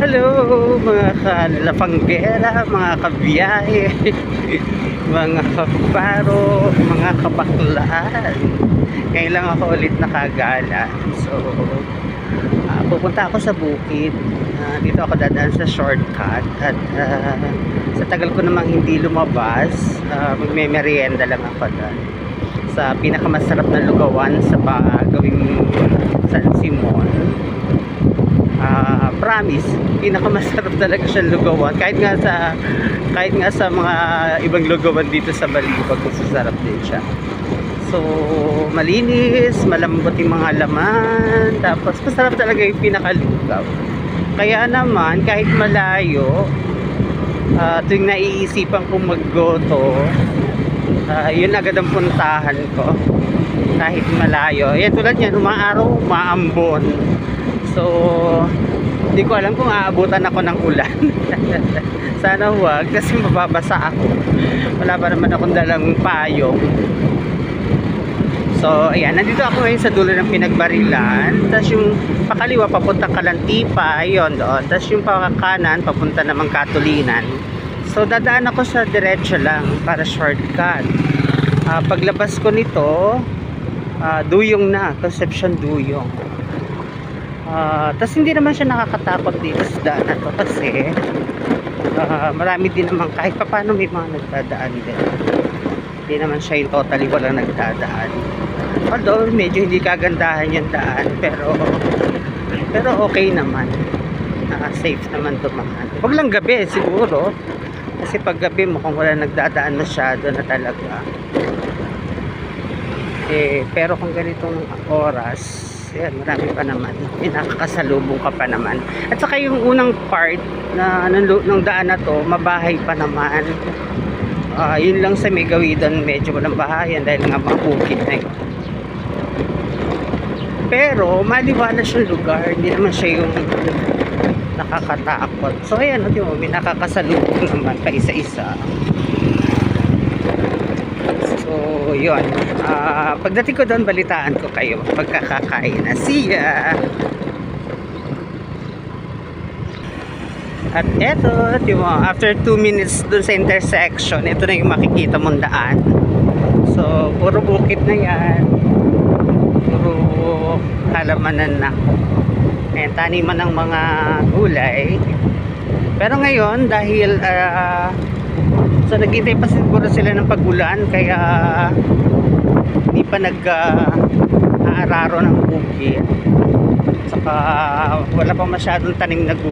Hello mga kalafanggera, mga kabiyahe, mga kaparo, mga kabaklaan. Ngayon lang ako ulit nakagala. So, pupunta ako sa bukid. Dito ako dadaan sa shortcut. At sa tagal ko namang hindi lumabas, magme-merienda lang ako doon sa pinakamasarap na lugawan sa gawing San Simon. Promise, pinakamasarap talaga siyang lugawan. Kahit nga sa mga ibang lugawan dito sa Balibag, masasarap din siya. So, malinis, malambot yung mga laman, tapos masarap talaga yung pinakalugaw. Kaya naman, kahit malayo, tuwing naiisipan kong maggoto, yun agad ang puntahan ko. Kahit malayo. Yan, tulad yan, umaaraw, umaambon. So, hindi ko alam kung aabutan ako ng ulan. Sana huwag, kasi mababasa ako. Wala pa naman akong dalang payong. So, ayan, nandito ako ngayon sa dulo ng Pinagbarilan. Tapos yung pakaliwa, papuntang Kalantipa, yun doon. Tapos yung pakakanan, papunta namang Katulinan. So, dadaan ako sa diretso lang para shortcut. Paglabas ko nito, Duyong na, Concepcion Duyong. Tapos hindi naman siya nakakatakot dito sa daan na to kasi marami din naman kahit pa paano may mga nagdadaan din. Hindi naman siya yung totally walang nagdadaan. Although medyo hindi kagandahan yung daan, pero okay naman. Safe naman dumaan. Huwag lang gabi siguro, kasi pag gabi mukhang wala nagdadaan masyado na talaga. Pero kung ganitong oras, yan, marami pa naman. Nakakasalubong ka pa naman. At saka yung unang part ng daan na to, mabahay pa naman. Yun lang sa may gawidan, medyo walang bahayan dahil nga mga bukid na yun. Pero maliwalas yung lugar, hindi naman siya yung nakakatakot. So ayan, may nakakasalubong naman pa isa-isa. So yun, pagdating ko doon, balitaan ko kayo pagkakakain na. See ya! At eto, after 2 minutes doon sa intersection, ito na yung makikita mong daan. So puro bukit na yan, puro halamanan na. Ayan, taniman ng mga gulay. Pero ngayon, dahil so naghintay pa siguro sila ng pag-ulan, kaya hindi pa nag-aararo ng bukid. Saka wala pa masyadong tanim na gulay.